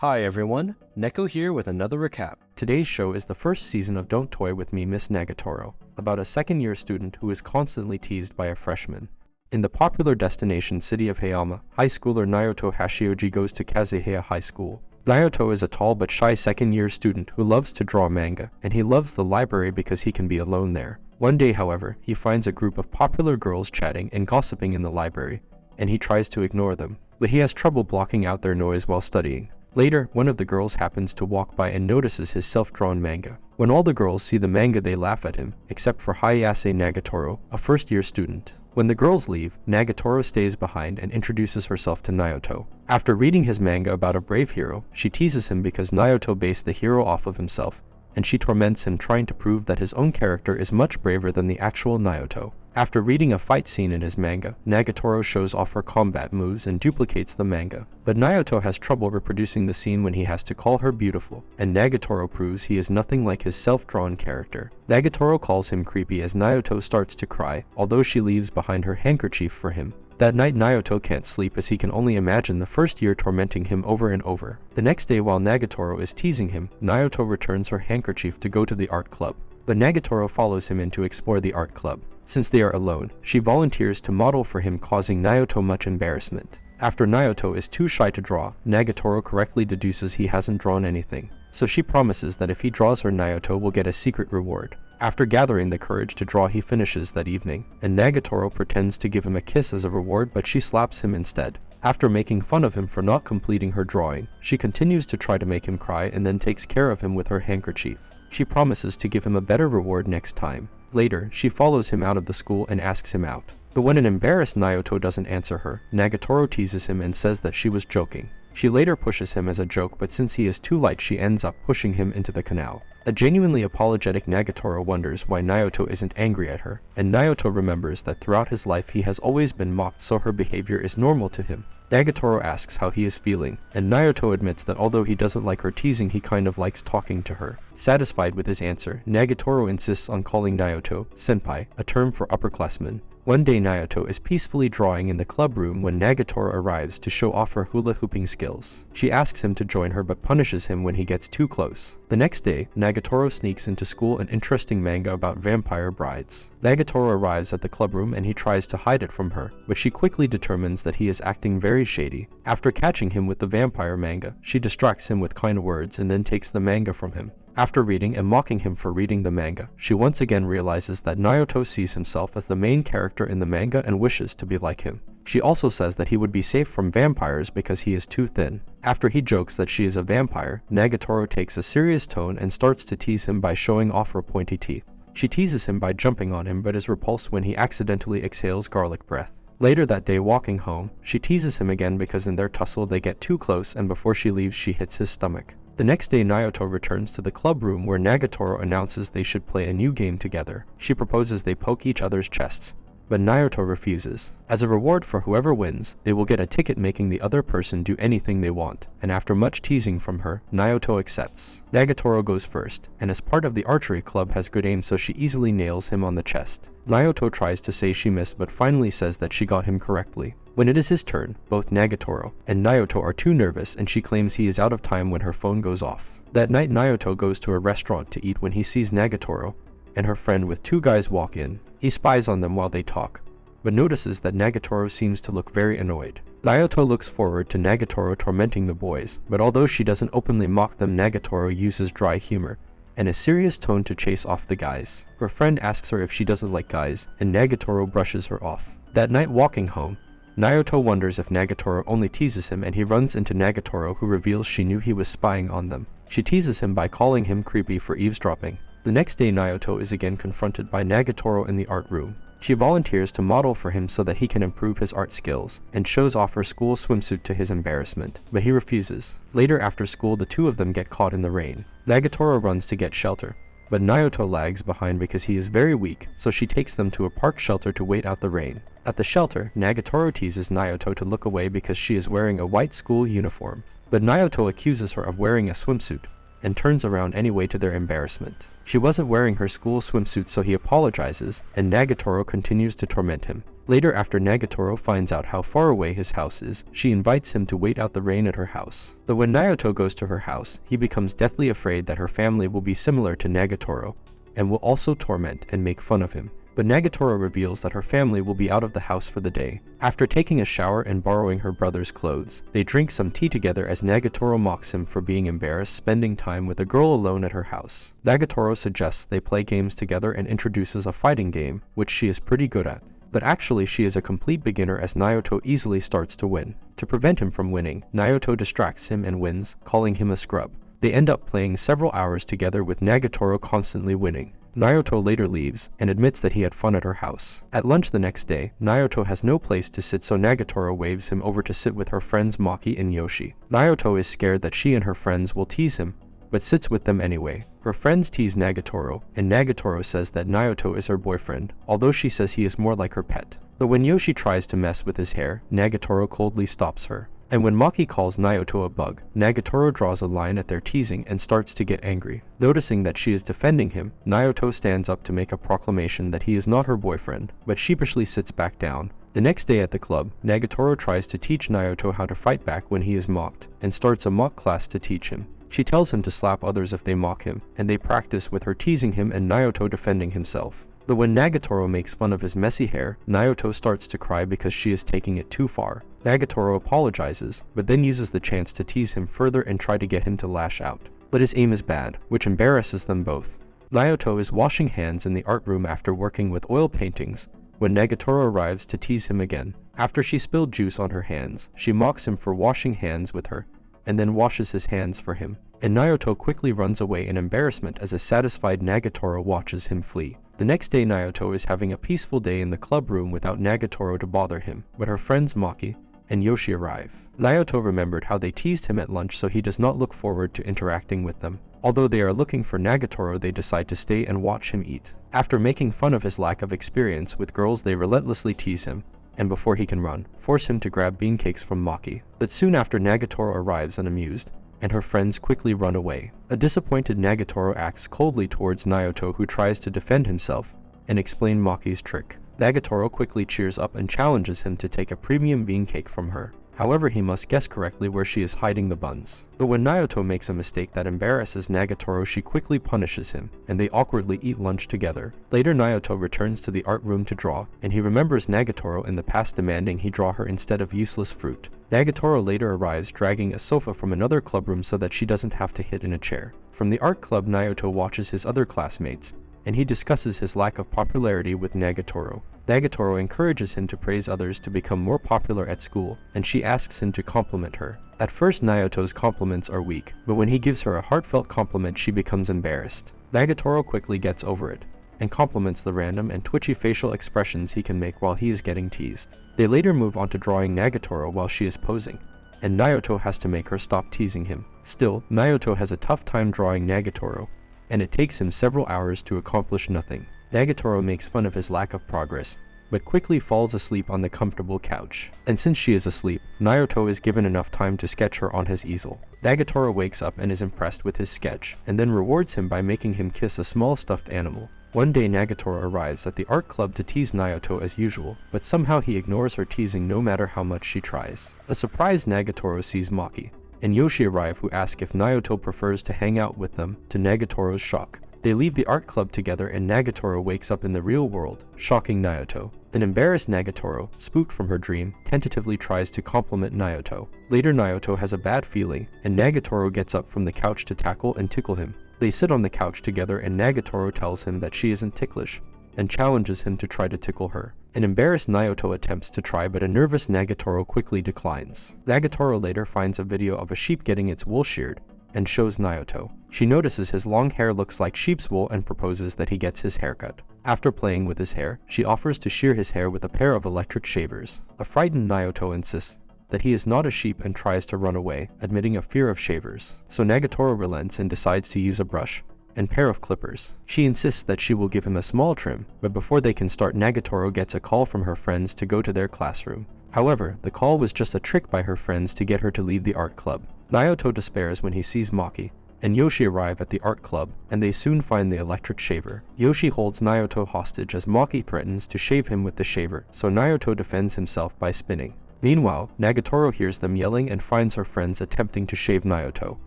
Hi everyone, Neko here with another recap. Today's show is the first season of Don't Toy With Me Miss Nagatoro, about a second-year student who is constantly teased by a freshman. In the popular destination city of Hayama, high schooler Naoto Hachioji goes to Kazuhaya High School. Naoto is a tall but shy second-year student who loves to draw manga, and he loves the library because he can be alone there. One day, however, he finds a group of popular girls chatting and gossiping in the library, and he tries to ignore them, but he has trouble blocking out their noise while studying. Later, one of the girls happens to walk by and notices his self-drawn manga. When all the girls see the manga, they laugh at him, except for Hayase Nagatoro, a first-year student. When the girls leave, Nagatoro stays behind and introduces herself to Naoto. After reading his manga about a brave hero, she teases him because Naoto based the hero off of himself, and she torments him trying to prove that his own character is much braver than the actual Naoto. After reading a fight scene in his manga, Nagatoro shows off her combat moves and duplicates the manga. But Naoto has trouble reproducing the scene when he has to call her beautiful, and Nagatoro proves he is nothing like his self-drawn character. Nagatoro calls him creepy as Naoto starts to cry, although she leaves behind her handkerchief for him. That night Naoto can't sleep as he can only imagine the first year tormenting him over and over. The next day, while Nagatoro is teasing him, Naoto returns her handkerchief to go to the art club. But Nagatoro follows him in to explore the art club. Since they are alone, she volunteers to model for him, causing Naoto much embarrassment. After Naoto is too shy to draw, Nagatoro correctly deduces he hasn't drawn anything, so she promises that if he draws her, Naoto will get a secret reward. After gathering the courage to draw, he finishes that evening, and Nagatoro pretends to give him a kiss as a reward, but she slaps him instead. After making fun of him for not completing her drawing, she continues to try to make him cry and then takes care of him with her handkerchief. She promises to give him a better reward next time. Later, she follows him out of the school and asks him out. But when an embarrassed Naoto doesn't answer her, Nagatoro teases him and says that she was joking. She later pushes him as a joke, but since he is too light, she ends up pushing him into the canal. A genuinely apologetic Nagatoro wonders why Naoto isn't angry at her, and Naoto remembers that throughout his life he has always been mocked, so her behavior is normal to him. Nagatoro asks how he is feeling, and Naoto admits that although he doesn't like her teasing, he kind of likes talking to her. Satisfied with his answer, Nagatoro insists on calling Naoto senpai, a term for upperclassmen. One day Naoto is peacefully drawing in the club room when Nagatoro arrives to show off her hula hooping skills. She asks him to join her but punishes him when he gets too close. The next day, Nagatoro sneaks into school an interesting manga about vampire brides. Nagatoro arrives at the club room and he tries to hide it from her, but she quickly determines that he is acting very shady. After catching him with the vampire manga, she distracts him with kind words and then takes the manga from him. After reading and mocking him for reading the manga, she once again realizes that Naoto sees himself as the main character in the manga and wishes to be like him. She also says that he would be safe from vampires because he is too thin. After he jokes that she is a vampire, Nagatoro takes a serious tone and starts to tease him by showing off her pointy teeth. She teases him by jumping on him but is repulsed when he accidentally exhales garlic breath. Later that day, walking home, she teases him again because in their tussle they get too close, and before she leaves she hits his stomach. The next day, Naoto returns to the club room where Nagatoro announces they should play a new game together. She proposes they poke each other's chests, but Naoto refuses. As a reward for whoever wins, they will get a ticket making the other person do anything they want, and after much teasing from her, Naoto accepts. Nagatoro goes first, and as part of the archery club has good aim, so she easily nails him on the chest. Naoto tries to say she missed but finally says that she got him correctly. When it is his turn, both Nagatoro and Naoto are too nervous and she claims he is out of time when her phone goes off. That night Naoto goes to a restaurant to eat when he sees Nagatoro and her friend with two guys walk in. He spies on them while they talk, but notices that Nagatoro seems to look very annoyed. Naoto looks forward to Nagatoro tormenting the boys, but although she doesn't openly mock them, Nagatoro uses dry humor and a serious tone to chase off the guys. Her friend asks her if she doesn't like guys, and Nagatoro brushes her off. That night walking home, Naoto wonders if Nagatoro only teases him, and he runs into Nagatoro, who reveals she knew he was spying on them. She teases him by calling him creepy for eavesdropping. The next day Naoto is again confronted by Nagatoro in the art room. She volunteers to model for him so that he can improve his art skills, and shows off her school swimsuit to his embarrassment, but he refuses. Later after school, the two of them get caught in the rain. Nagatoro runs to get shelter, but Naoto lags behind because he is very weak, so she takes them to a park shelter to wait out the rain. At the shelter, Nagatoro teases Naoto to look away because she is wearing a white school uniform, but Naoto accuses her of wearing a swimsuit, and turns around anyway to their embarrassment. She wasn't wearing her school swimsuit, so he apologizes, and Nagatoro continues to torment him. Later, after Nagatoro finds out how far away his house is, she invites him to wait out the rain at her house. Though when Naoto goes to her house, he becomes deathly afraid that her family will be similar to Nagatoro, and will also torment and make fun of him. But Nagatoro reveals that her family will be out of the house for the day. After taking a shower and borrowing her brother's clothes, they drink some tea together as Nagatoro mocks him for being embarrassed spending time with a girl alone at her house. Nagatoro suggests they play games together and introduces a fighting game, which she is pretty good at. But actually she is a complete beginner as Naoto easily starts to win. To prevent him from winning, Naoto distracts him and wins, calling him a scrub. They end up playing several hours together with Nagatoro constantly winning. Naoto later leaves and admits that he had fun at her house. At lunch the next day, Naoto has no place to sit, so Nagatoro waves him over to sit with her friends Maki and Yoshi. Naoto is scared that she and her friends will tease him, but sits with them anyway. Her friends tease Nagatoro, and Nagatoro says that Naoto is her boyfriend, although she says he is more like her pet. Though when Yoshi tries to mess with his hair, Nagatoro coldly stops her. And when Maki calls Naoto a bug, Nagatoro draws a line at their teasing and starts to get angry. Noticing that she is defending him, Naoto stands up to make a proclamation that he is not her boyfriend, but sheepishly sits back down. The next day at the club, Nagatoro tries to teach Naoto how to fight back when he is mocked, and starts a mock class to teach him. She tells him to slap others if they mock him, and they practice with her teasing him and Naoto defending himself. But when Nagatoro makes fun of his messy hair, Naoto starts to cry because she is taking it too far. Nagatoro apologizes, but then uses the chance to tease him further and try to get him to lash out. But his aim is bad, which embarrasses them both. Naoto is washing hands in the art room after working with oil paintings, when Nagatoro arrives to tease him again. After she spilled juice on her hands, she mocks him for washing hands with her, and then washes his hands for him. And Naoto quickly runs away in embarrassment as a satisfied Nagatoro watches him flee. The next day Naoto is having a peaceful day in the club room without Nagatoro to bother him, but her friends Maki and Yoshi arrive. Naoto remembered how they teased him at lunch, so he does not look forward to interacting with them. Although they are looking for Nagatoro, they decide to stay and watch him eat. After making fun of his lack of experience with girls, they relentlessly tease him, and before he can run, force him to grab beancakes from Maki. But soon after, Nagatoro arrives unamused, and her friends quickly run away. A disappointed Nagatoro acts coldly towards Naoto, who tries to defend himself and explain Maki's trick. Nagatoro quickly cheers up and challenges him to take a premium beancake from her. However, he must guess correctly where she is hiding the buns. But when Naoto makes a mistake that embarrasses Nagatoro, she quickly punishes him, and they awkwardly eat lunch together. Later, Naoto returns to the art room to draw, and he remembers Nagatoro in the past demanding he draw her instead of useless fruit. Nagatoro later arrives dragging a sofa from another clubroom so that she doesn't have to hit in a chair. From the art club, Naoto watches his other classmates, and he discusses his lack of popularity with Nagatoro. Nagatoro encourages him to praise others to become more popular at school, and she asks him to compliment her. At first, Naoto's compliments are weak, but when he gives her a heartfelt compliment, she becomes embarrassed. Nagatoro quickly gets over it, and compliments the random and twitchy facial expressions he can make while he is getting teased. They later move on to drawing Nagatoro while she is posing, and Naoto has to make her stop teasing him. Still, Naoto has a tough time drawing Nagatoro, and it takes him several hours to accomplish nothing. Nagatoro makes fun of his lack of progress, but quickly falls asleep on the comfortable couch. And since she is asleep, Naoto is given enough time to sketch her on his easel. Nagatoro wakes up and is impressed with his sketch, and then rewards him by making him kiss a small stuffed animal. One day Nagatoro arrives at the art club to tease Naoto as usual, but somehow he ignores her teasing no matter how much she tries. A surprised Nagatoro sees Maki and Yoshi arrive, who ask if Naoto prefers to hang out with them, to Nagatoro's shock. They leave the art club together and Nagatoro wakes up in the real world, shocking Naoto. An embarrassed Nagatoro, spooked from her dream, tentatively tries to compliment Naoto. Later, Naoto has a bad feeling, and Nagatoro gets up from the couch to tackle and tickle him. They sit on the couch together and Nagatoro tells him that she isn't ticklish, and challenges him to try to tickle her. An embarrassed Naoto attempts to try, but a nervous Nagatoro quickly declines. Nagatoro later finds a video of a sheep getting its wool sheared, and shows Naoto. She notices his long hair looks like sheep's wool and proposes that he gets his haircut. After playing with his hair, she offers to shear his hair with a pair of electric shavers. A frightened Naoto insists that he is not a sheep and tries to run away, admitting a fear of shavers. So Nagatoro relents and decides to use a brush and pair of clippers. She insists that she will give him a small trim, but before they can start, Nagatoro gets a call from her friends to go to their classroom. However, the call was just a trick by her friends to get her to leave the art club. Naoto despairs when he sees Maki and Yoshi arrive at the art club, and they soon find the electric shaver. Yoshi holds Naoto hostage as Maki threatens to shave him with the shaver, so Naoto defends himself by spinning. Meanwhile, Nagatoro hears them yelling and finds her friends attempting to shave Naoto.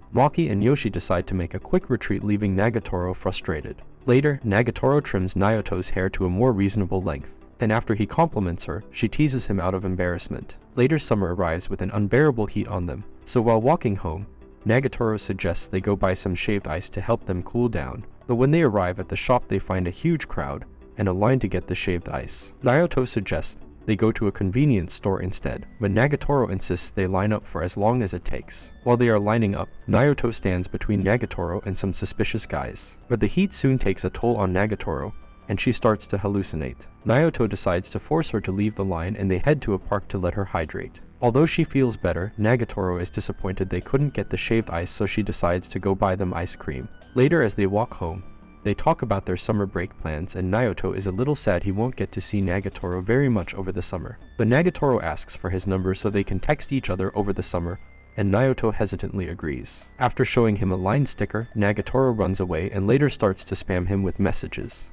Maki and Yoshi decide to make a quick retreat, leaving Nagatoro frustrated. Later, Nagatoro trims Naoto's hair to a more reasonable length. Then after he compliments her, she teases him out of embarrassment. Later, summer arrives with an unbearable heat on them, so while walking home, Nagatoro suggests they go buy some shaved ice to help them cool down. But when they arrive at the shop, they find a huge crowd and a line to get the shaved ice. Naoto suggests they go to a convenience store instead, but Nagatoro insists they line up for as long as it takes. While they are lining up, Naoto stands between Nagatoro and some suspicious guys. But the heat soon takes a toll on Nagatoro, and she starts to hallucinate. Naoto decides to force her to leave the line, and they head to a park to let her hydrate. Although she feels better, Nagatoro is disappointed they couldn't get the shaved ice, so she decides to go buy them ice cream. Later, as they walk home, they talk about their summer break plans, and Naoto is a little sad he won't get to see Nagatoro very much over the summer. But Nagatoro asks for his number so they can text each other over the summer, and Naoto hesitantly agrees. After showing him a line sticker, Nagatoro runs away and later starts to spam him with messages.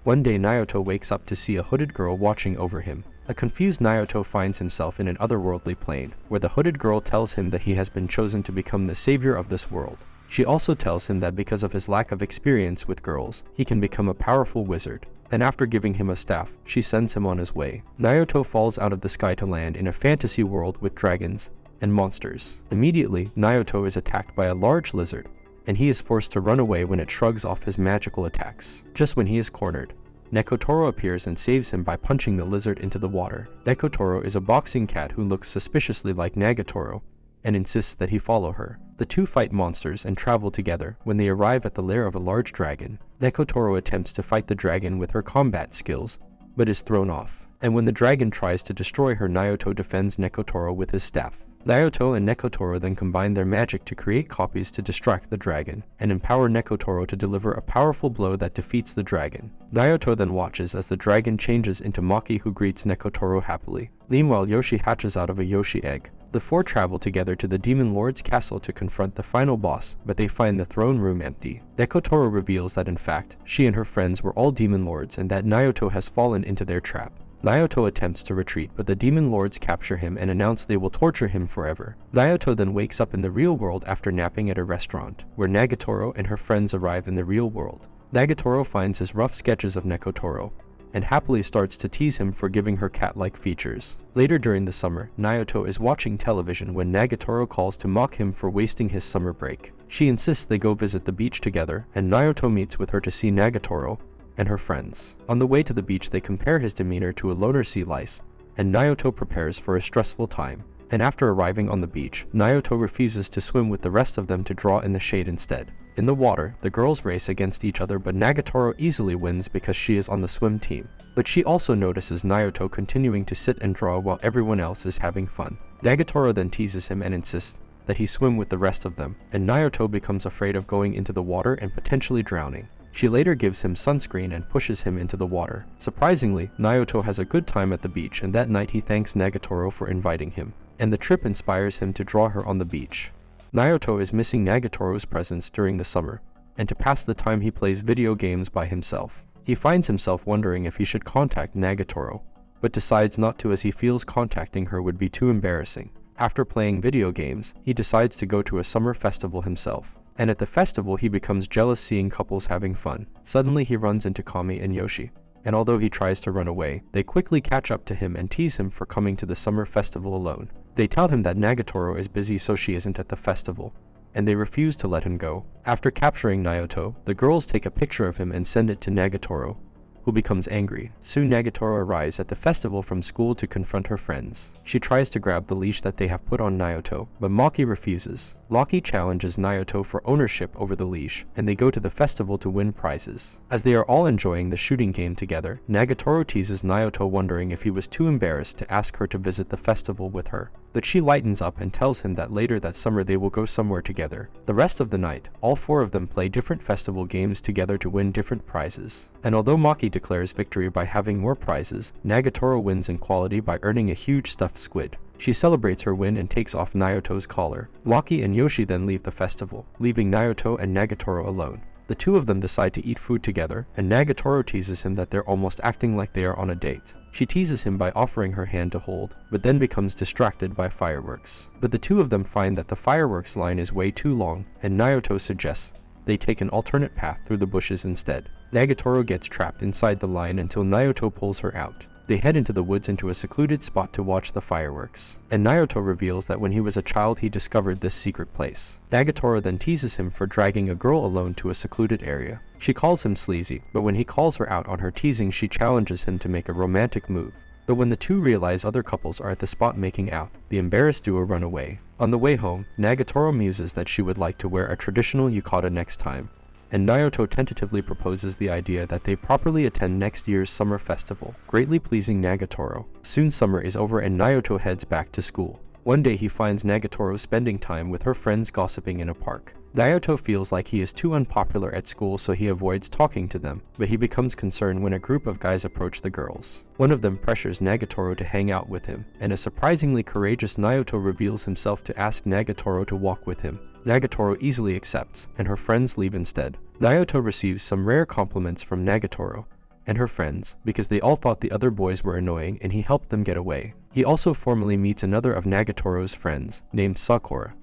One day, Naoto wakes up to see a hooded girl watching over him. A confused Naoto finds himself in an otherworldly plane, where the hooded girl tells him that he has been chosen to become the savior of this world. She also tells him that because of his lack of experience with girls, he can become a powerful wizard. And after giving him a staff, she sends him on his way. Naoto falls out of the sky to land in a fantasy world with dragons and monsters. Immediately, Naoto is attacked by a large lizard, and he is forced to run away when it shrugs off his magical attacks. Just when he is cornered, Nekotoro appears and saves him by punching the lizard into the water. Nekotoro is a boxing cat who looks suspiciously like Nagatoro and insists that he follow her. The two fight monsters and travel together. When they arrive at the lair of a large dragon, Nekotoro attempts to fight the dragon with her combat skills, but is thrown off. And when the dragon tries to destroy her, Naoto defends Nekotoro with his staff. Naoto and Nekotoro then combine their magic to create copies to distract the dragon, and empower Nekotoro to deliver a powerful blow that defeats the dragon. Naoto then watches as the dragon changes into Maki, who greets Nekotoro happily. Meanwhile, Yoshi hatches out of a Yoshi egg. The four travel together to the Demon Lord's castle to confront the final boss, but they find the throne room empty. Nekotoro reveals that in fact, she and her friends were all Demon Lords and that Naoto has fallen into their trap. Naoto attempts to retreat, but the Demon Lords capture him and announce they will torture him forever. Naoto then wakes up in the real world after napping at a restaurant, where Nagatoro and her friends arrive in the real world. Nagatoro finds his rough sketches of Nekotoro, and happily starts to tease him for giving her cat-like features. Later during the summer, Naoto is watching television when Nagatoro calls to mock him for wasting his summer break. She insists they go visit the beach together, and Naoto meets with her to see Nagatoro and her friends. On the way to the beach, they compare his demeanor to a loner sea lice, and Naoto prepares for a stressful time. And after arriving on the beach, Naoto refuses to swim with the rest of them to draw in the shade instead. In the water, the girls race against each other, but Nagatoro easily wins because she is on the swim team. But she also notices Naoto continuing to sit and draw while everyone else is having fun. Nagatoro then teases him and insists that he swim with the rest of them, and Naoto becomes afraid of going into the water and potentially drowning. She later gives him sunscreen and pushes him into the water. Surprisingly, Naoto has a good time at the beach, and that night he thanks Nagatoro for inviting him, and the trip inspires him to draw her on the beach. Naoto is missing Nagatoro's presence during the summer, and to pass the time he plays video games by himself. He finds himself wondering if he should contact Nagatoro, but decides not to as he feels contacting her would be too embarrassing. After playing video games, he decides to go to a summer festival himself. And at the festival he becomes jealous seeing couples having fun. Suddenly he runs into Kami and Yoshi, and although he tries to run away, they quickly catch up to him and tease him for coming to the summer festival alone. They tell him that Nagatoro is busy so she isn't at the festival, and they refuse to let him go. After capturing Naoto, the girls take a picture of him and send it to Nagatoro, who becomes angry. Soon Nagatoro arrives at the festival from school to confront her friends. She tries to grab the leash that they have put on Naoto, but Maki refuses. Maki challenges Naoto for ownership over the leash, and they go to the festival to win prizes. As they are all enjoying the shooting game together, Nagatoro teases Naoto, wondering if he was too embarrassed to ask her to visit the festival with her. But she lightens up and tells him that later that summer they will go somewhere together. The rest of the night, all four of them play different festival games together to win different prizes. And although Maki declares victory by having more prizes, Nagatoro wins in quality by earning a huge stuffed squid. She celebrates her win and takes off Naoto's collar. Waki and Yoshi then leave the festival, leaving Naoto and Nagatoro alone. The two of them decide to eat food together, and Nagatoro teases him that they're almost acting like they are on a date. She teases him by offering her hand to hold, but then becomes distracted by fireworks. But the two of them find that the fireworks line is way too long, and Naoto suggests they take an alternate path through the bushes instead. Nagatoro gets trapped inside the line until Naoto pulls her out. They head into the woods into a secluded spot to watch the fireworks, and Naoto reveals that when he was a child he discovered this secret place. Nagatoro then teases him for dragging a girl alone to a secluded area. She calls him sleazy, but when he calls her out on her teasing she challenges him to make a romantic move. But when the two realize other couples are at the spot making out, the embarrassed duo run away. On the way home, Nagatoro muses that she would like to wear a traditional yukata next time, and Naoto tentatively proposes the idea that they properly attend next year's summer festival, greatly pleasing Nagatoro. Soon summer is over and Naoto heads back to school. One day he finds Nagatoro spending time with her friends gossiping in a park. Naoto feels like he is too unpopular at school, so he avoids talking to them, but he becomes concerned when a group of guys approach the girls. One of them pressures Nagatoro to hang out with him, and a surprisingly courageous Naoto reveals himself to ask Nagatoro to walk with him. Nagatoro easily accepts, and her friends leave instead. Naoto receives some rare compliments from Nagatoro and her friends because they all thought the other boys were annoying and he helped them get away. He also formally meets another of Nagatoro's friends, named Sakura.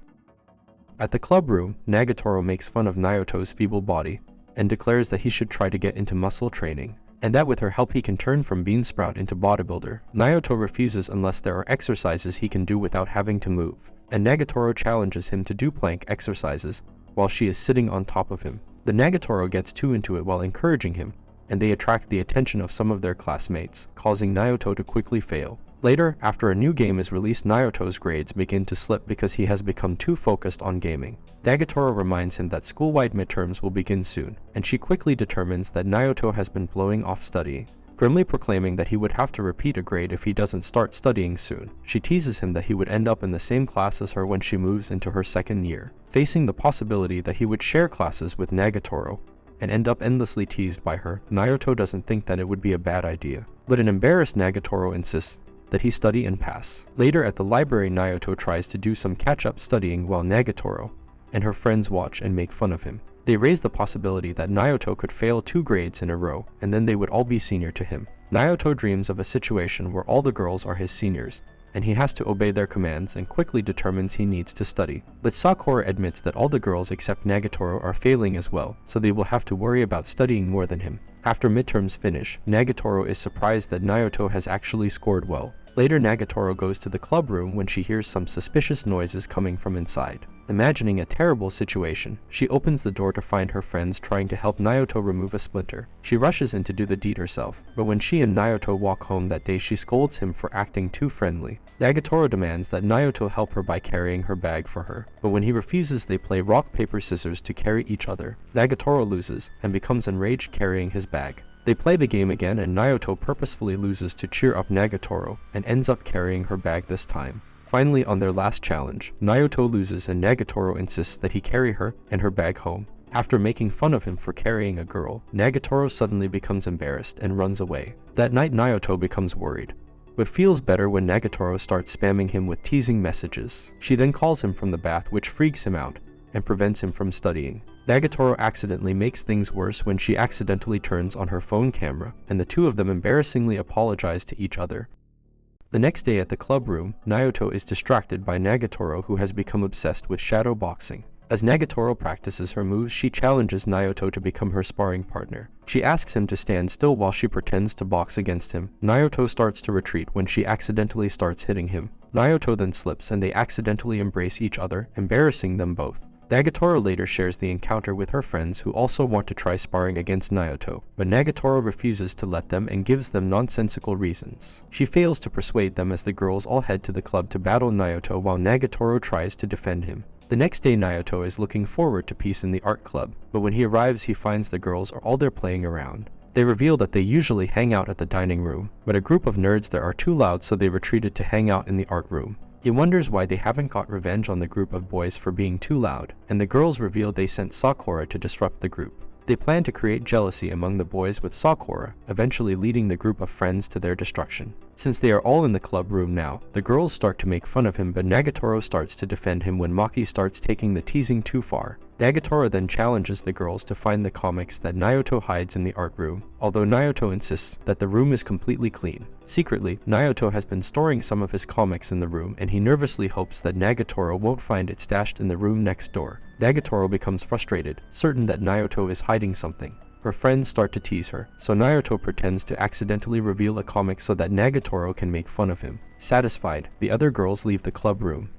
At the club room, Nagatoro makes fun of Naoto's feeble body and declares that he should try to get into muscle training, and that with her help he can turn from beansprout into bodybuilder. Naoto refuses unless there are exercises he can do without having to move, and Nagatoro challenges him to do plank exercises while she is sitting on top of him. The Nagatoro gets too into it while encouraging him, and they attract the attention of some of their classmates, causing Naoto to quickly fail. Later, after a new game is released, Naoto's grades begin to slip because he has become too focused on gaming. Nagatoro reminds him that school-wide midterms will begin soon, and she quickly determines that Naoto has been blowing off studying, grimly proclaiming that he would have to repeat a grade if he doesn't start studying soon. She teases him that he would end up in the same class as her when she moves into her second year, facing the possibility that he would share classes with Nagatoro and end up endlessly teased by her. Naoto doesn't think that it would be a bad idea, but an embarrassed Nagatoro insists that he study and pass. Later at the library, Naoto tries to do some catch-up studying while Nagatoro and her friends watch and make fun of him. They raise the possibility that Naoto could fail 2 grades in a row and then they would all be senior to him. Naoto dreams of a situation where all the girls are his seniors, and he has to obey their commands and quickly determines he needs to study. But Sakura admits that all the girls except Nagatoro are failing as well, so they will have to worry about studying more than him. After midterms finish, Nagatoro is surprised that Naoto has actually scored well. Later, Nagatoro goes to the club room when she hears some suspicious noises coming from inside. Imagining a terrible situation, she opens the door to find her friends trying to help Naoto remove a splinter. She rushes in to do the deed herself, but when she and Naoto walk home that day, she scolds him for acting too friendly. Nagatoro demands that Naoto help her by carrying her bag for her, but when he refuses, they play rock, paper, scissors to carry each other. Nagatoro loses and becomes enraged carrying his bag. They play the game again and Naoto purposefully loses to cheer up Nagatoro and ends up carrying her bag this time. Finally, on their last challenge, Naoto loses and Nagatoro insists that he carry her and her bag home. After making fun of him for carrying a girl, Nagatoro suddenly becomes embarrassed and runs away. That night, Naoto becomes worried, but feels better when Nagatoro starts spamming him with teasing messages. She then calls him from the bath, which freaks him out and prevents him from studying. Nagatoro accidentally makes things worse when she accidentally turns on her phone camera, and the two of them embarrassingly apologize to each other. The next day at the club room, Naoto is distracted by Nagatoro, who has become obsessed with shadow boxing. As Nagatoro practices her moves, she challenges Naoto to become her sparring partner. She asks him to stand still while she pretends to box against him. Naoto starts to retreat when she accidentally starts hitting him. Naoto then slips and they accidentally embrace each other, embarrassing them both. Nagatoro later shares the encounter with her friends who also want to try sparring against Naoto, but Nagatoro refuses to let them and gives them nonsensical reasons. She fails to persuade them as the girls all head to the club to battle Naoto while Nagatoro tries to defend him. The next day, Naoto is looking forward to peace in the art club, but when he arrives he finds the girls are all there playing around. They reveal that they usually hang out at the dining room, but a group of nerds there are too loud, so they retreated to hang out in the art room. He wonders why they haven't got revenge on the group of boys for being too loud, and the girls reveal they sent Sakura to disrupt the group. They plan to create jealousy among the boys with Sakura, eventually leading the group of friends to their destruction. Since they are all in the club room now, the girls start to make fun of him, but Nagatoro starts to defend him when Maki starts taking the teasing too far. Nagatoro then challenges the girls to find the comics that Naoto hides in the art room, although Naoto insists that the room is completely clean. Secretly, Naoto has been storing some of his comics in the room, and he nervously hopes that Nagatoro won't find it stashed in the room next door. Nagatoro becomes frustrated, certain that Naoto is hiding something. Her friends start to tease her, so Naoto pretends to accidentally reveal a comic so that Nagatoro can make fun of him. Satisfied, the other girls leave the club room.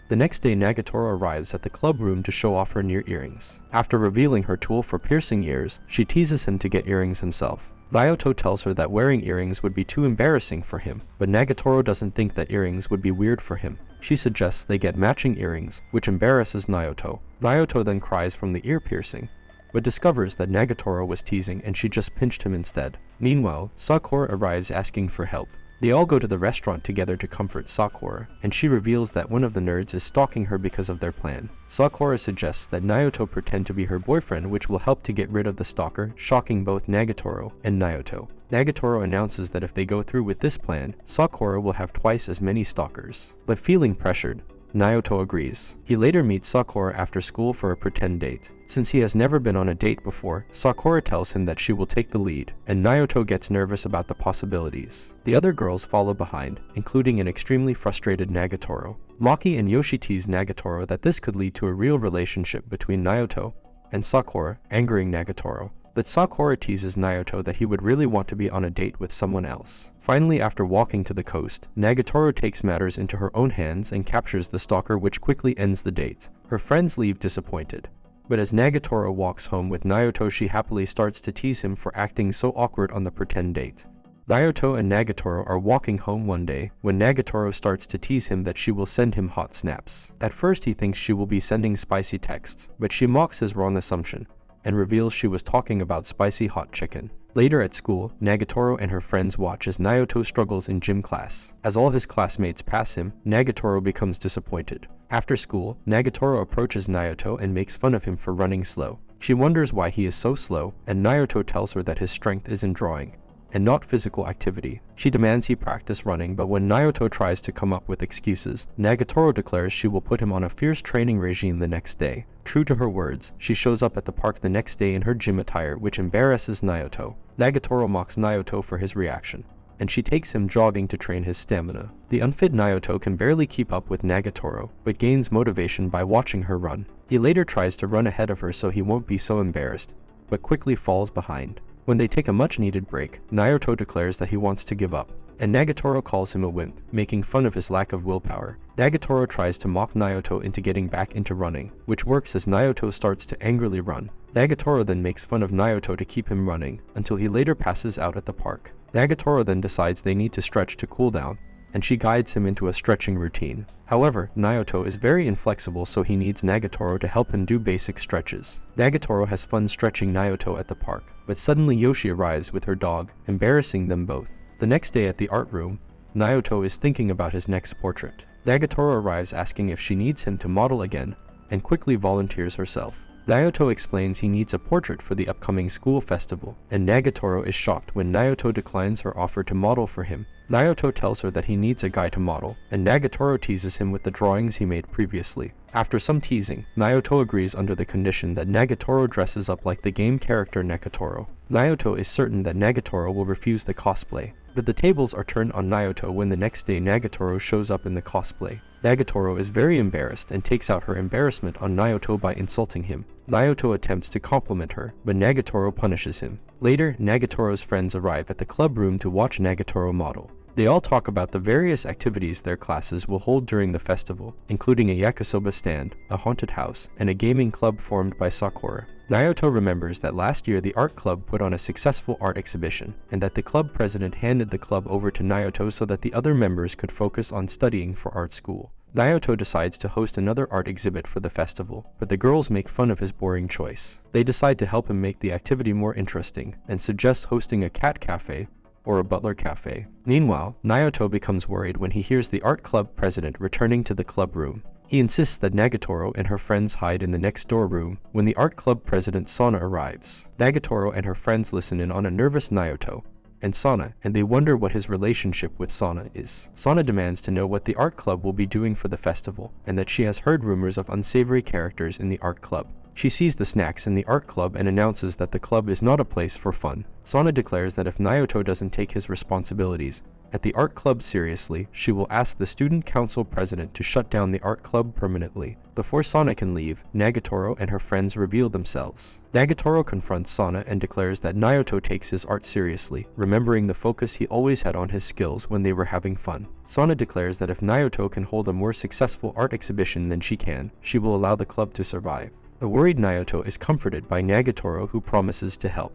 The next day, Nagatoro arrives at the club room to show off her near earrings. After revealing her tool for piercing ears, she teases him to get earrings himself. Naoto tells her that wearing earrings would be too embarrassing for him, but Nagatoro doesn't think that earrings would be weird for him. She suggests they get matching earrings, which embarrasses Naoto. Naoto then cries from the ear piercing, but discovers that Nagatoro was teasing and she just pinched him instead. Meanwhile, Sakura arrives asking for help. They all go to the restaurant together to comfort Sakura, and she reveals that one of the nerds is stalking her because of their plan. Sakura suggests that Naoto pretend to be her boyfriend, which will help to get rid of the stalker, shocking both Nagatoro and Naoto. Nagatoro announces that if they go through with this plan, Sakura will have twice as many stalkers. But feeling pressured, Naoto agrees. He later meets Sakura after school for a pretend date. Since he has never been on a date before, Sakura tells him that she will take the lead, and Naoto gets nervous about the possibilities. The other girls follow behind, including an extremely frustrated Nagatoro. Maki and Yoshi tease Nagatoro that this could lead to a real relationship between Naoto and Sakura, angering Nagatoro. But Sakura teases Naoto that he would really want to be on a date with someone else. Finally, after walking to the coast, Nagatoro takes matters into her own hands and captures the stalker, which quickly ends the date. Her friends leave disappointed. But as Nagatoro walks home with Naoto, she happily starts to tease him for acting so awkward on the pretend date. Naoto and Nagatoro are walking home one day when Nagatoro starts to tease him that she will send him hot snaps. At first he thinks she will be sending spicy texts, but she mocks his wrong assumption and reveals she was talking about spicy hot chicken. Later at school, Nagatoro and her friends watch as Naoto struggles in gym class. As all his classmates pass him, Nagatoro becomes disappointed. After school, Nagatoro approaches Naoto and makes fun of him for running slow. She wonders why he is so slow, and Naoto tells her that his strength is in drawing and not physical activity. She demands he practice running, but when Naoto tries to come up with excuses, Nagatoro declares she will put him on a fierce training regime the next day. True to her words, she shows up at the park the next day in her gym attire, which embarrasses Naoto. Nagatoro mocks Naoto for his reaction, and she takes him jogging to train his stamina. The unfit Naoto can barely keep up with Nagatoro, but gains motivation by watching her run. He later tries to run ahead of her so he won't be so embarrassed, but quickly falls behind. When they take a much-needed break, Naoto declares that he wants to give up, and Nagatoro calls him a wimp, making fun of his lack of willpower. Nagatoro tries to mock Naoto into getting back into running, which works as Naoto starts to angrily run. Nagatoro then makes fun of Naoto to keep him running, until he later passes out at the park. Nagatoro then decides they need to stretch to cool down, and she guides him into a stretching routine. However, Naoto is very inflexible, so he needs Nagatoro to help him do basic stretches. Nagatoro has fun stretching Naoto at the park, but suddenly Yoshi arrives with her dog, embarrassing them both. The next day at the art room, Naoto is thinking about his next portrait. Nagatoro arrives asking if she needs him to model again, and quickly volunteers herself. Naoto explains he needs a portrait for the upcoming school festival, and Nagatoro is shocked when Naoto declines her offer to model for him. Naoto tells her that he needs a guy to model, and Nagatoro teases him with the drawings he made previously. After some teasing, Naoto agrees under the condition that Nagatoro dresses up like the game character Nagatoro. Naoto is certain that Nagatoro will refuse the cosplay, but the tables are turned on Naoto when the next day Nagatoro shows up in the cosplay. Nagatoro is very embarrassed and takes out her embarrassment on Naoto by insulting him. Naoto attempts to compliment her, but Nagatoro punishes him. Later, Nagatoro's friends arrive at the club room to watch Nagatoro model. They all talk about the various activities their classes will hold during the festival, including a yakisoba stand, a haunted house, and a gaming club formed by Sakura. Naoto remembers that last year the art club put on a successful art exhibition, and that the club president handed the club over to Naoto so that the other members could focus on studying for art school. Naoto decides to host another art exhibit for the festival, but the girls make fun of his boring choice. They decide to help him make the activity more interesting, and suggest hosting a cat cafe or a butler cafe. Meanwhile, Naoto becomes worried when he hears the art club president returning to the club room. He insists that Nagatoro and her friends hide in the next door room when the art club president Sana arrives. Nagatoro and her friends listen in on a nervous Naoto and Sana, and they wonder what his relationship with Sana is. Sana demands to know what the art club will be doing for the festival, and that she has heard rumors of unsavory characters in the art club. She sees the snacks in the art club and announces that the club is not a place for fun. Sana declares that if Naoto doesn't take his responsibilities at the art club seriously, she will ask the student council president to shut down the art club permanently. Before Sana can leave, Nagatoro and her friends reveal themselves. Nagatoro confronts Sana and declares that Naoto takes his art seriously, remembering the focus he always had on his skills when they were having fun. Sana declares that if Naoto can hold a more successful art exhibition than she can, she will allow the club to survive. The worried Naoto is comforted by Nagatoro, who promises to help.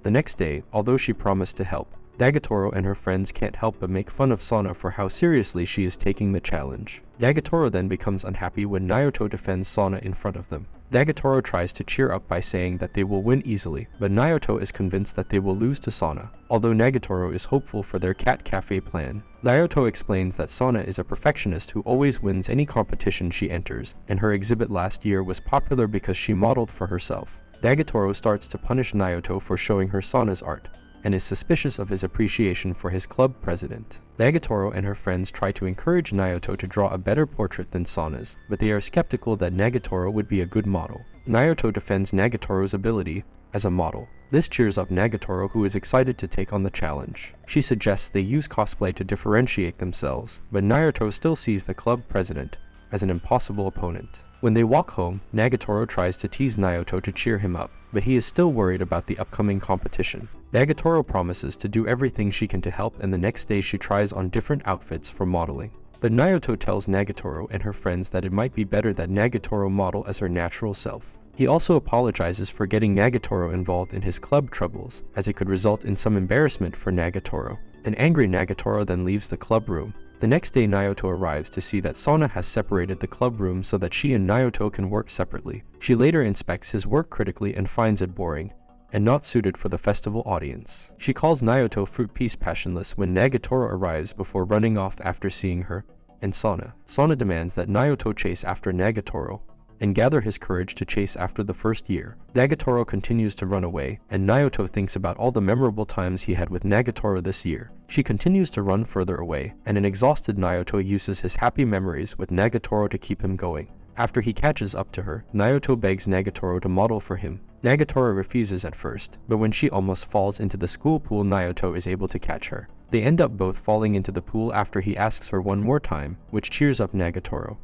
The next day, although she promised to help, Nagatoro and her friends can't help but make fun of Sana for how seriously she is taking the challenge. Nagatoro then becomes unhappy when Naoto defends Sana in front of them. Nagatoro tries to cheer up by saying that they will win easily, but Naoto is convinced that they will lose to Sana, although Nagatoro is hopeful for their cat cafe plan. Naoto explains that Sana is a perfectionist who always wins any competition she enters, and her exhibit last year was popular because she modeled for herself. Nagatoro starts to punish Naoto for showing her Sana's art, and is suspicious of his appreciation for his club president. Nagatoro and her friends try to encourage Naoto to draw a better portrait than Sana's, but they are skeptical that Nagatoro would be a good model. Naoto defends Nagatoro's ability as a model. This cheers up Nagatoro, who is excited to take on the challenge. She suggests they use cosplay to differentiate themselves, but Naoto still sees the club president as an impossible opponent. When they walk home, Nagatoro tries to tease Naoto to cheer him up, but he is still worried about the upcoming competition. Nagatoro promises to do everything she can to help, and the next day she tries on different outfits for modeling. But Naoto tells Nagatoro and her friends that it might be better that Nagatoro model as her natural self. He also apologizes for getting Nagatoro involved in his club troubles, as it could result in some embarrassment for Nagatoro. An angry Nagatoro then leaves the club room. The next day, Naoto arrives to see that Sana has separated the club room so that she and Naoto can work separately. She later inspects his work critically and finds it boring and not suited for the festival audience. She calls Naoto fruit piece passionless when Nagatoro arrives before running off after seeing her and Sana. Sana demands that Naoto chase after Nagatoro and gather his courage to chase after the first year. Nagatoro continues to run away, and Naoto thinks about all the memorable times he had with Nagatoro this year. She continues to run further away, and an exhausted Naoto uses his happy memories with Nagatoro to keep him going. After he catches up to her, Naoto begs Nagatoro to model for him. Nagatoro refuses at first, but when she almost falls into the school pool, Naoto is able to catch her. They end up both falling into the pool after he asks her one more time, which cheers up Nagatoro.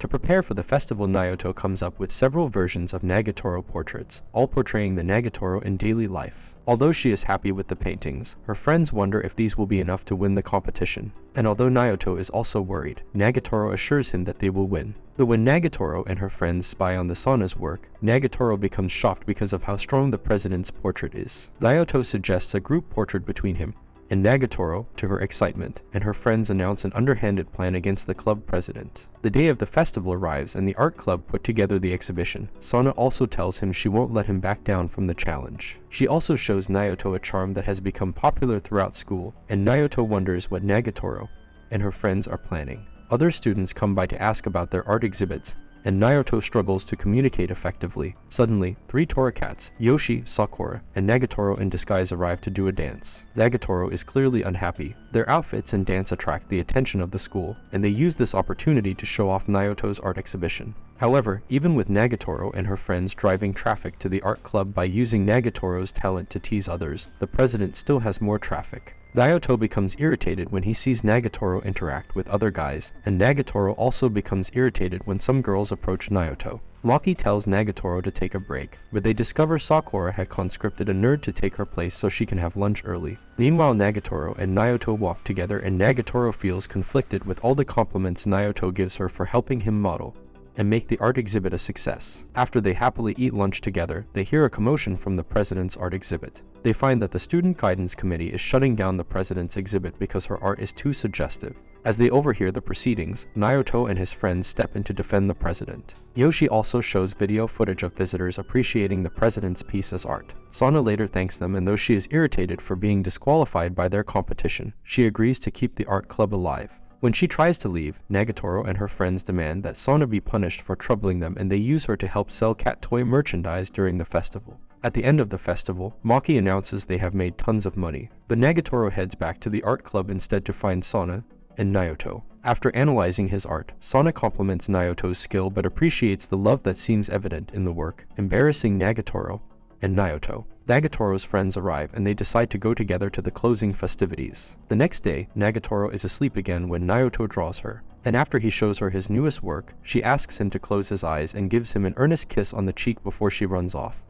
To prepare for the festival, Naoto comes up with several versions of Nagatoro portraits, all portraying the Nagatoro in daily life. Although she is happy with the paintings, her friends wonder if these will be enough to win the competition. And although Naoto is also worried, Nagatoro assures him that they will win. But when Nagatoro and her friends spy on the Sana's work, Nagatoro becomes shocked because of how strong the president's portrait is. Naoto suggests a group portrait between him and Nagatoro, to her excitement, and her friends announce an underhanded plan against the club president. The day of the festival arrives and the art club put together the exhibition. Sana also tells him she won't let him back down from the challenge. She also shows Naoto a charm that has become popular throughout school, and Naoto wonders what Nagatoro and her friends are planning. Other students come by to ask about their art exhibits, and Naoto struggles to communicate effectively. Suddenly, 3 Toracats, Yoshi, Sakura, and Nagatoro in disguise arrive to do a dance. Nagatoro is clearly unhappy. Their outfits and dance attract the attention of the school, and they use this opportunity to show off Naoto's art exhibition. However, even with Nagatoro and her friends driving traffic to the art club by using Nagatoro's talent to tease others, the president still has more traffic. Naoto becomes irritated when he sees Nagatoro interact with other guys, and Nagatoro also becomes irritated when some girls approach Naoto. Maki tells Nagatoro to take a break, but they discover Sakura had conscripted a nerd to take her place so she can have lunch early. Meanwhile, Nagatoro and Naoto walk together, and Nagatoro feels conflicted with all the compliments Naoto gives her for helping him model and make the art exhibit a success. After they happily eat lunch together, they hear a commotion from the president's art exhibit. They find that the student guidance committee is shutting down the president's exhibit because her art is too suggestive. As they overhear the proceedings, Naoto and his friends step in to defend the president. Yoshi also shows video footage of visitors appreciating the president's piece as art. Sana later thanks them, and though she is irritated for being disqualified by their competition, she agrees to keep the art club alive. When she tries to leave, Nagatoro and her friends demand that Sana be punished for troubling them, and they use her to help sell cat toy merchandise during the festival. At the end of the festival, Maki announces they have made tons of money, but Nagatoro heads back to the art club instead to find Sana and Naoto. After analyzing his art, Sana compliments Naoto's skill but appreciates the love that seems evident in the work, embarrassing Nagatoro and Naoto. Nagatoro's friends arrive and they decide to go together to the closing festivities. The next day, Nagatoro is asleep again when Naoto draws her, and after he shows her his newest work, she asks him to close his eyes and gives him an earnest kiss on the cheek before she runs off.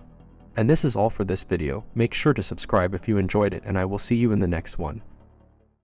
And this is all for this video. Make sure to subscribe if you enjoyed it, and I will see you in the next one.